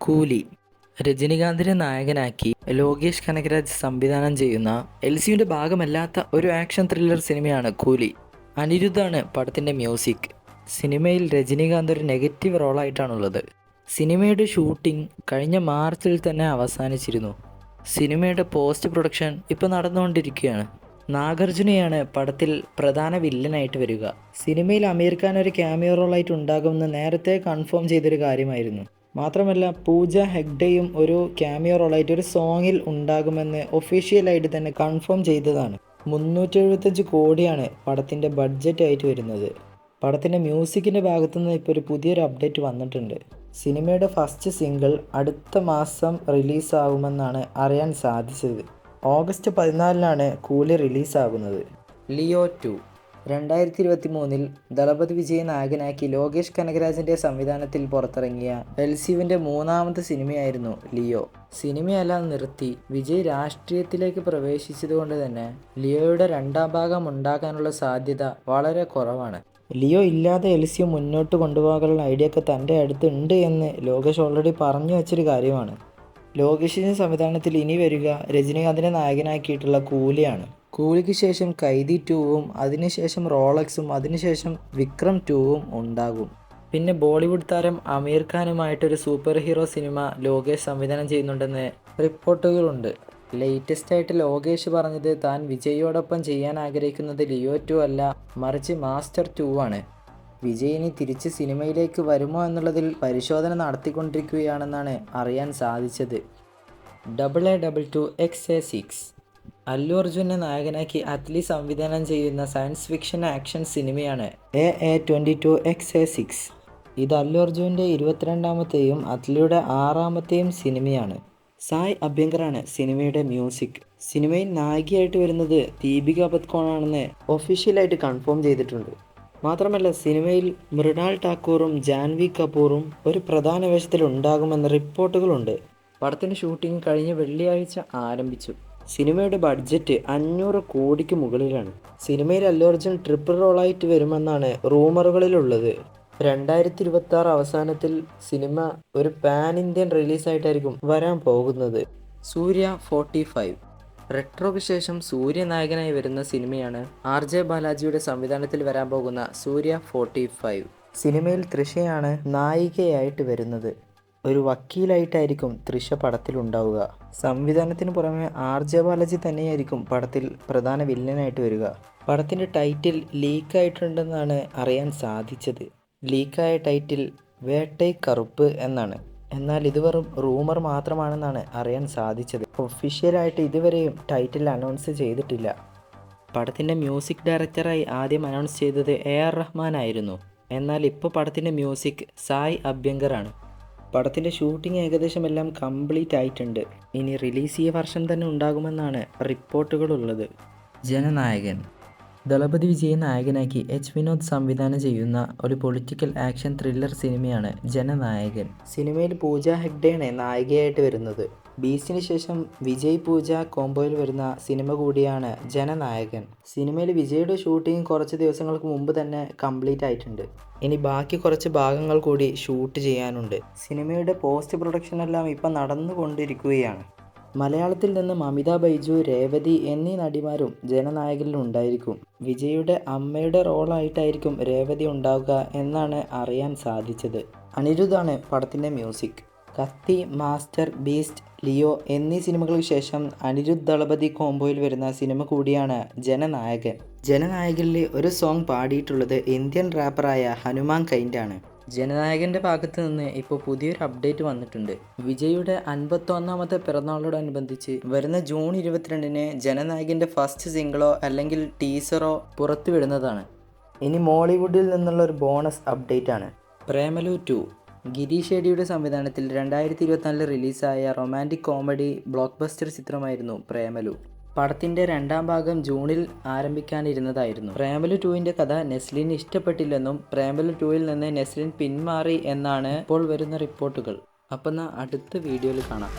കൂലി രജനികാന്തിനെ നായകനാക്കി ലോകേഷ് കനകരാജ് സംവിധാനം ചെയ്യുന്ന എൽസിയുടെ ഭാഗമല്ലാത്ത ഒരു ആക്ഷൻ ത്രില്ലർ സിനിമയാണ് കൂലി. അനിരുദ്ധാണ് പടത്തിൻ്റെ മ്യൂസിക്. സിനിമയിൽ രജനികാന്ത് ഒരു നെഗറ്റീവ് റോളായിട്ടാണുള്ളത്. സിനിമയുടെ ഷൂട്ടിംഗ് കഴിഞ്ഞ മാർച്ചിൽ തന്നെ അവസാനിച്ചിരുന്നു. സിനിമയുടെ പോസ്റ്റ് പ്രൊഡക്ഷൻ ഇപ്പോൾ നടന്നുകൊണ്ടിരിക്കുകയാണ്. നാഗാർജുനയാണ് പടത്തിൽ പ്രധാന വില്ലനായിട്ട് വരിക. സിനിമയിൽ അമീർ ഖാൻ ഒരു ക്യാമിയോ റോളായിട്ട് ഉണ്ടാകുമെന്ന് നേരത്തെ കൺഫേം ചെയ്തൊരു കാര്യമായിരുന്നു. മാത്രമല്ല പൂജ ഹെഗ്ഡെയും ഒരു ക്യാമിയോ റോളായിട്ട് ഒരു സോങ്ങിൽ ഉണ്ടാകുമെന്ന് ഒഫീഷ്യലായിട്ട് തന്നെ കൺഫേം ചെയ്തതാണ്. 375 കോടിയാണ് പടത്തിൻ്റെ ബഡ്ജറ്റ് ആയിട്ട് വരുന്നത്. പടത്തിൻ്റെ മ്യൂസിക്കിൻ്റെ ഭാഗത്തുനിന്ന് ഇപ്പോൾ ഒരു പുതിയൊരു അപ്ഡേറ്റ് വന്നിട്ടുണ്ട്. സിനിമയുടെ ഫസ്റ്റ് സിംഗിൾ അടുത്ത മാസം റിലീസാകുമെന്നാണ് അറിയാൻ സാധിച്ചത്. ഓഗസ്റ്റ് 14 കൂലി റിലീസാകുന്നത്. ലിയോ 2 2023 ദളപതി വിജയ് നായകനാക്കി ലോകേഷ് കനകരാജിൻ്റെ സംവിധാനത്തിൽ പുറത്തിറങ്ങിയ എൽസിയുവിൻ്റെ മൂന്നാമത്തെ സിനിമയായിരുന്നു ലിയോ. സിനിമയെല്ലാം നിർത്തി വിജയ് രാഷ്ട്രീയത്തിലേക്ക് പ്രവേശിച്ചതുകൊണ്ട് തന്നെ ലിയോയുടെ രണ്ടാം ഭാഗം ഉണ്ടാകാനുള്ള സാധ്യത വളരെ കുറവാണ്. ലിയോ ഇല്ലാതെ എൽസിയു മുന്നോട്ട് കൊണ്ടുപോകാനുള്ള ഐഡിയ ഒക്കെ തൻ്റെ അടുത്തുണ്ട് എന്ന് ലോകേഷ് ഓൾറെഡി പറഞ്ഞു വെച്ചൊരു കാര്യമാണ്. ലോകേഷിൻ്റെ സംവിധാനത്തിൽ ഇനി വരിക രജനികാന്തിനെ നായകനാക്കിയിട്ടുള്ള കൂലിയാണ്. കൂലിക്ക് ശേഷം കൈദി 2ഉം അതിനുശേഷം റോളക്സും അതിനുശേഷം വിക്രം 2ഉം ഉണ്ടാകും. പിന്നെ ബോളിവുഡ് താരം അമീർ ഖാനുമായിട്ടൊരു സൂപ്പർ ഹീറോ സിനിമ ലോകേഷ് സംവിധാനം ചെയ്യുന്നുണ്ടെന്ന് റിപ്പോർട്ടുകളുണ്ട്. ലേറ്റസ്റ്റ് ആയിട്ട് ലോകേഷ് പറഞ്ഞത് താൻ വിജയോടൊപ്പം ചെയ്യാൻ ആഗ്രഹിക്കുന്നത് ലിയോ 2 അല്ല, മറിച്ച് മാസ്റ്റർ 2 ആണ്. വിജയ് ഇനി തിരിച്ച് സിനിമയിലേക്ക് വരുമോ എന്നുള്ളതിൽ പരിശോധന നടത്തിക്കൊണ്ടിരിക്കുകയാണെന്നാണ് അറിയാൻ സാധിച്ചത്. AA22 XA6 അല്ലു അർജുനെ നായകനാക്കി അറ്റ്ലി സംവിധാനം ചെയ്യുന്ന സയൻസ് ഫിക്ഷൻ ആക്ഷൻ സിനിമയാണ് AA22 XA6. ഇത് അല്ലു അർജുൻ്റെ 22ാമത്തെയും അറ്റ്ലിയുടെ 6ാമത്തെയും സിനിമയാണ്. സായ് അഭ്യങ്കറാണ് സിനിമയുടെ മ്യൂസിക്. സിനിമയിൽ നായികയായിട്ട് വരുന്നത് ദീപിക പദുക്കോണാണെന്ന് ഒഫീഷ്യലായിട്ട് കൺഫേം ചെയ്തിട്ടുണ്ട്. മാത്രമല്ല സിനിമയിൽ മൃണാൾ ഠാക്കൂറും ജാൻവി കപൂറും ഒരു പ്രധാന വേഷത്തിൽ ഉണ്ടാകുമെന്ന് റിപ്പോർട്ടുകളുണ്ട്. പടത്തിൻ്റെ ഷൂട്ടിംഗ് കഴിഞ്ഞ വെള്ളിയാഴ്ച ആരംഭിച്ചു. സിനിമയുടെ ബഡ്ജറ്റ് 500 കോടിക്ക് മുകളിലാണ്. സിനിമയിൽ അല്ലു അർജുൻ ട്രിപ്പിൾ റോളായിട്ട് വരുമെന്നാണ് റൂമറുകളിലുള്ളത്. 2026 അവസാനത്തിൽ സിനിമ ഒരു പാൻ ഇന്ത്യൻ റിലീസായിട്ടായിരിക്കും വരാൻ പോകുന്നത്. സൂര്യ 45 റെട്രോയ്ക്ക് ശേഷം സൂര്യ നായകനായി വരുന്ന സിനിമയാണ് RJ ബാലാജിയുടെ സംവിധാനത്തിൽ വരാൻ പോകുന്ന സൂര്യ 45. സിനിമയിൽ തൃഷയാണ് നായികയായിട്ട് വരുന്നത്. ഒരു വക്കീലായിട്ടായിരിക്കും തൃഷ പടത്തിലുണ്ടാവുക. സംവിധാനത്തിന് പുറമെ RJ ബാലാജി തന്നെയായിരിക്കും പടത്തിൽ പ്രധാന വില്ലനായിട്ട് വരിക. പടത്തിൻ്റെ ടൈറ്റിൽ ലീക്കായിട്ടുണ്ടെന്നാണ് അറിയാൻ സാധിച്ചത്. ലീക്കായ ടൈറ്റിൽ വേട്ടൈ കറുപ്പ് എന്നാണ്. എന്നാൽ ഇത് വെറും റൂമർ മാത്രമാണെന്നാണ് അറിയാൻ സാധിച്ചത്. ഒഫീഷ്യലായിട്ട് ഇതുവരെയും ടൈറ്റിൽ അനൗൺസ് ചെയ്തിട്ടില്ല. പടത്തിൻ്റെ മ്യൂസിക് ഡയറക്ടറായി ആദ്യം അനൗൺസ് ചെയ്തത് AR റഹ്മാൻ ആയിരുന്നു. എന്നാൽ ഇപ്പോൾ പടത്തിൻ്റെ മ്യൂസിക് സായ് അഭ്യങ്കറാണ്. പടത്തിൻ്റെ ഷൂട്ടിംഗ് ഏകദേശം എല്ലാം കംപ്ലീറ്റ് ആയിട്ടുണ്ട്. ഇനി റിലീസ് ഈ വർഷം തന്നെ ഉണ്ടാകുമെന്നാണ് റിപ്പോർട്ടുകളുള്ളത്. ജനനായകൻ ദളപതി വിജയ് നായകനാക്കി വിനോദ് സംവിധാനം ചെയ്യുന്ന ഒരു പൊളിറ്റിക്കൽ ആക്ഷൻ ത്രില്ലർ സിനിമയാണ് ജനനായകൻ. സിനിമയിൽ പൂജ ഹെഗ്ഡെയാണ് നായികയായിട്ട് വരുന്നത്. ബീസ്റ്റിന് ശേഷം വിജയ് പൂജ കോംബോയിൽ വരുന്ന സിനിമ കൂടിയാണ് ജനനായകൻ. സിനിമയിൽ വിജയുടെ ഷൂട്ടിംഗ് കുറച്ച് ദിവസങ്ങൾക്ക് മുമ്പ് തന്നെ കംപ്ലീറ്റ് ആയിട്ടുണ്ട്. ഇനി ബാക്കി കുറച്ച് ഭാഗങ്ങൾ കൂടി ഷൂട്ട് ചെയ്യാനുണ്ട്. സിനിമയുടെ പോസ്റ്റ് പ്രൊഡക്ഷൻ എല്ലാം ഇപ്പം നടന്നുകൊണ്ടിരിക്കുകയാണ്. മലയാളത്തിൽ നിന്ന് മമിത ബൈജു, രേവതി എന്നീ നടിമാരും ജനനായകനിൽ ഉണ്ടായിരിക്കും. വിജയുടെ അമ്മയുടെ റോളായിട്ടായിരിക്കും രേവതി ഉണ്ടാവുക എന്നാണ് അറിയാൻ സാധിച്ചത്. അനിരുദ്ധാണ് പടത്തിൻ്റെ മ്യൂസിക്. കത്തി, മാസ്റ്റർ, ബീസ്റ്റ്, ലിയോ എന്നീ സിനിമകൾക്ക് ശേഷം അനിരുദ്ധ് ദളപതി കോംബോയിൽ വരുന്ന സിനിമ കൂടിയാണ് ജനനായകൻ. ജനനായകനിൽ ഒരു സോങ് പാടിയിട്ടുള്ളത് ഇന്ത്യൻ റാപ്പറായ ഹനുമാൻ കൈൻഡാണ്. ജനനായകൻ്റെ ഭാഗത്ത് നിന്ന് ഇപ്പോൾ പുതിയൊരു അപ്ഡേറ്റ് വന്നിട്ടുണ്ട്. വിജയുടെ 51ാമത്തെ പിറന്നാളോടനുബന്ധിച്ച് വരുന്ന ജൂൺ 22 ജനനായകൻ്റെ ഫസ്റ്റ് സിംഗിളോ അല്ലെങ്കിൽ ടീസറോ പുറത്തുവിടുന്നതാണ്. ഇനി മോളിവുഡിൽ നിന്നുള്ള ഒരു ബോണസ് അപ്ഡേറ്റ് ആണ്. പ്രേമലു 2 ഗിരീഷ് ഷെഡിയുടെ സംവിധാനത്തിൽ 2024 റിലീസായ റൊമാൻറ്റിക് കോമഡി ബ്ലോക്ക് ബസ്റ്റർ ചിത്രമായിരുന്നു പ്രേമലു. പടത്തിൻ്റെ രണ്ടാം ഭാഗം ജൂണിൽ ആരംഭിക്കാനിരുന്നതായിരുന്നു. പ്രേമലു 2ൻ്റെ കഥ നെസ്ലിന് ഇഷ്ടപ്പെട്ടില്ലെന്നും പ്രേമലു 2ൽ നിന്ന് നെസ്ലിൻ പിന്മാറി എന്നാണ് ഇപ്പോൾ വരുന്ന റിപ്പോർട്ടുകൾ. അപ്പം അടുത്ത വീഡിയോയിൽ കാണാം.